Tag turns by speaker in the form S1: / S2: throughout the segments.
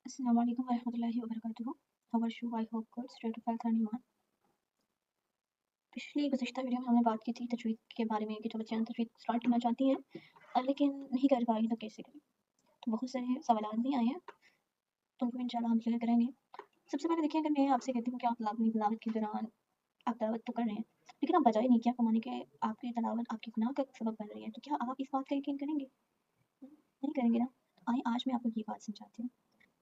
S1: अस्सलाम वालेकुम वरहमतुल्लाहि वबरकातुहू। How are you? I hope good. Straight to health and ईमान। पिछली गुज़िश्ता वीडियो में हमने बात की थी तजवीद के बारे में कि जो बच्चियाँ तजवीद स्टार्ट करना चाहती हैं लेकिन नहीं कर पा रही तो कैसे करें। तो बहुत सारे सवालात भी आए हैं तो उनको इंशाल्लाह हम क्लियर करेंगे। सबसे पहले देखिए, अगर मैं आपसे कहती हूँ कि आप अपनी तिलावत के दौरान आप तिलावत तो कर रहे हैं लेकिन आप बजाय नेकियां कमाने के आपकी तिलावत आपके गुनाह का सबब बन रही है, तो क्या आप इस बात का यकीन करेंगे? नहीं करेंगे ना। आइए आज मैं आपको ये बात समझाती हूँ।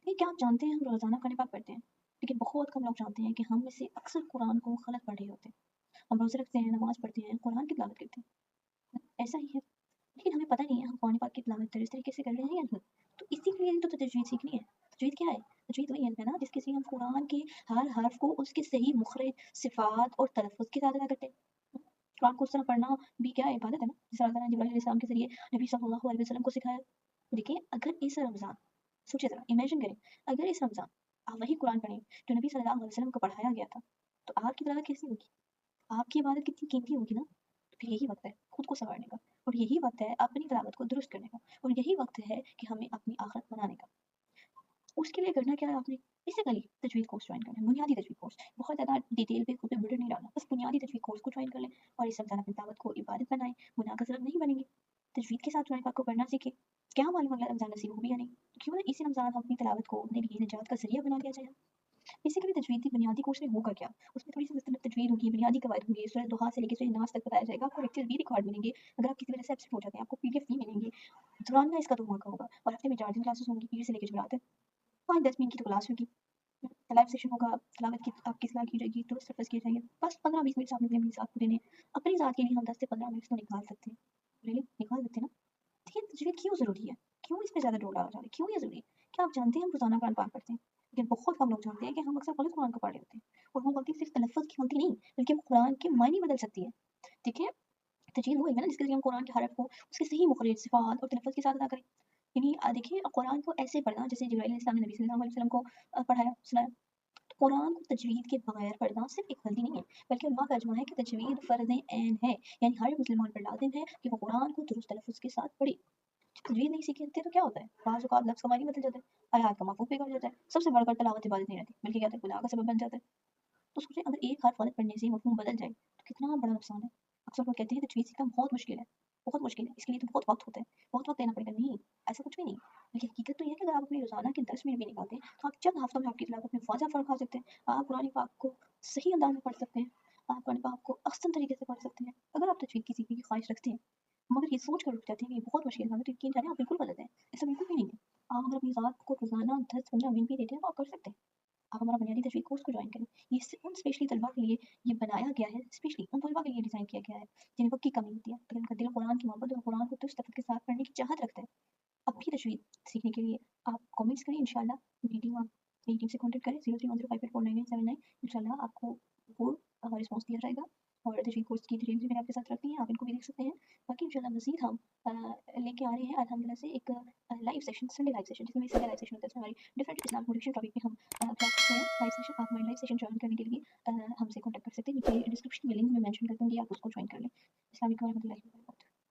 S1: ये क्या आप जानते हैं, हम रोज़ाना कुरान पाक पढ़ते हैं लेकिन बहुत कम लोग जानते हैं कि हम में से अक्सर कुरान को गलत पढ़ रहे होते हैं। हम रोज़े रखते हैं, नमाज़ पढ़ते हैं, कुरान की तिलावत करते हैं, ऐसा ही है। लेकिन हमें पता नहीं है हम कुरान पाक की तिलावत इस तरीके से कर रहे हैं या नहीं। तो इसी के लिए तो तजवीद सीखनी है। तजवीद क्या है? तजवीद वही है ना जिसके से हम कुरान के हर हर्फ को उसके सही मुखरज, सिफ़ात और तलफ़्फ़ुज़ के साथ अदा करते हैं। कुरान को उस तरह पढ़ना भी क्या है? इबादत है ना। जिस अल्लाह ने जिब्राइल अलैहिस्सलाम के ज़रिए नबी सल्लल्लाहु अलैहि वसल्लम को सिखाया। देखिए, अगर इस रमज़ान सोचिए ज़रा, इमेजिन करें, अगर इस रमज़ान आप वही कुरान पढ़ें जो नबी सल्लल्लाहु अलैहि वसल्लम को पढ़ाया गया था, तो आपकी तिलावत कैसी होगी? आपकी इबादत कितनी कीमती होगी ना। तो फिर यही वक्त है खुद को संवारने का, और यही वक्त है अपनी तिलावत को दुरुस्त करने का, और यही वक्त है कि हमें अपनी आखिरत बनाने का। उसके लिए करना क्या है आपने? बेसिकली तजवीद कोर्स ज्वाइन करना है, बुनियादी तजवीद कोर्स। बहुत ज़्यादा डिटेल पे खुद पे बर्डन नहीं डालना, बस बुनियादी तजवीद कोर्स को ज्वाइन कर लें और इस रमज़ान अपनी तिलावत को इबादत बनाएं, गुनाह का सबब नहीं बनेंगे। तजवीद के साथ कुरान पाक को पढ़ना सीखें। क्या मालूम अगला रमज़ान नसीब हो भी या नहीं, तो क्यों ना इसी रमज़ान हम अपनी तिलावत को अपने लिए निजात का ज़रिया बना लिया जाए। बेसिकली तजवीद की बुनियादी कोर्स में होगा क्या? उसमें थोड़ी-सी मुस्तनद तजवीद होगी, बुनियादी कवायद होंगे, सूरह दुहा से लेके सूरह नास तक बताया जाएगा। आपको लेक्चर भी रिकॉर्ड मिलेंगे। अगर आप किसी वजह से एब्सेंट हो जाते हैं, आपको पीडीएफ भी मिलेंगी। दौरान इसका 2 माह का होगा और हफ्ते में 4 दिन क्लासेस होंगी, पीर से लेके जुमरात तक। 5-10 मिनट की तो क्लास होगी। लाइव सेशन होगा, तिलावत की आपकी सलाह की जाएगी, दुरुस्त तफ़्फ़ुज़ किए जाएंगे। बस 15-20 मिनट आपने अपनी ज़ात को देने हैं। अपनी ज़ात के लिए हम 10 से 15 मिनट तो निकाल सकते हैं। रियली निकाल सकते हैं ना? देखिए, तजवीद क्यों ज़रूरी है? क्यों इस पे ज़्यादा जोर डाला जा रहा है? क्यों ये ज़रूरी है? क्या आप जानते हैं हम रोज़ाना कुरान पाक पढ़ते हैं, लेकिन बहुत कम लोग जानते हैं कि हम अक्सर गलत कुरान को पढ़ रहे होते हैं, और वो गलती सिर्फ तलफ़्फ़ुज़ की गलती नहीं, बल्कि वो कुरान के मायने बदल सकती है। देखिए, तजवीद वो है ना जिसके ज़रिए हम कुरान के हरफ को उसके सही मुखरिज, सिफ़ात और तलफ़्फ़ुज़ के साथ अदा करें। यानी देखिए, कुरान को ऐसे पढ़ना जैसे जिब्राइल अलैहिस्सलाम ने नबी सल्लल्लाहु अलैहि वसल्लम को पढ़ाया, सुनाया। तो कुरान को तजवीद के बगैर पढ़ना सिर्फ एक गलती नहीं है, बल्कि उलमा का इजमा है कि तजवीद फ़र्ज़ ऐन है। यानी हर मुसलमान पर लाज़िम है कि वो कुरान को दुरुस्त तलफ़्फ़ुज़ के साथ पढ़े। तजवीद नहीं सीखते तो क्या होता है? बाज़ औक़ात लफ्ज़ का मानी बदल जाता है, आयात का मफ़हूम बिगड़ जाता है। सबसे बढ़कर तिलावत इबादत नहीं रहती, बल्कि क्या होता है, गुनाह का सबब बन जाता है। तो सोचें, अगर एक हर्फ गलत पढ़ने से मफ़हूम बदल जाए, तो कितना बड़ा नुकसान है। अक्सर लोग कहते हैं तजवीद सीखना बहुत मुश्किल है, बहुत मुश्किल है, इसके लिए तो बहुत वक़्त होता है, बहुत वक़्त देना पड़ेगा। नहीं, ऐसा कुछ भी नहीं। बल्कि हकीकत तो ये है कि अगर आप अपनी रोज़ाना के 10 मिनट भी निकालते हैं, तो आप चंद हफ्तों में आपकी तिलावत में वाज़ह फ़र्क आ सकते हैं। आप कुरान पाक को सही अंदाज़ में पढ़ सकते हैं, आप कुरान पाक को अहसन तरीके से पढ़ सकते हैं, अगर आप तजवीद की सीखने की ख़्वाहिश रखते हैं। मगर ये सोच कर रुक जाते हैं कि ये बहुत मुश्किल है, हमें तो यकीन जाने आप बिल्कुल गलत है। ऐसा बिल्कुल भी नहीं है। आप अगर अपनी ज़ात को रोज़ाना 10-15 मिनट भी देते हैं, तो आप कर सकते हैं। आप हमारा बुनियादी तजवीद कोर्स को जॉइन करें। ये उन स्पेशली तलबा के लिए ये बनाया गया है, स्पेशली उन तलबा के लिए डिज़ाइन किया गया है जिन्हें वक़्त की कमी होती है, लेकिन उनका दिल कुरान की मोहब्बत और कुरान को दुरुस्त तरीके के साथ पढ़ने की चाहत रखता है। अब भी तजवीद सीखने के लिए आप कमेंट्स करें, इंशाल्लाह मेरी टीम से कॉन्टैक्ट करें 0310584999। इंशाल्लाह आपको वो रिस्पॉन्स दिया जाएगा, और तजवीद कोर्स की डिटेल्स भी मैंने आपके साथ रखी हैं, आप इनको भी देख सकते हैं। बाकी इंशाल्लाह मज़ीद हम लेके आ रहे हैं अल्हम्दुलिल्लाह से एक live session, Sunday live session, जिसमें संडे लाइव सेशन होता है, इसमें हमारी डिफरेंट इस्लामिक मोटिवेशन टॉपिक पे हम क्लास करते हैं, लाइव सेशन। आप हमारे लाइव सेशन जॉइन करने के लिए हमसे कॉन्टैक्ट कर सकते हैं। नीचे डिस्क्रिप्शन में लिंक मैं मेंशन कर दूँगी, आप उसको जॉइन कर लें। अस्सलाम वालेकुम।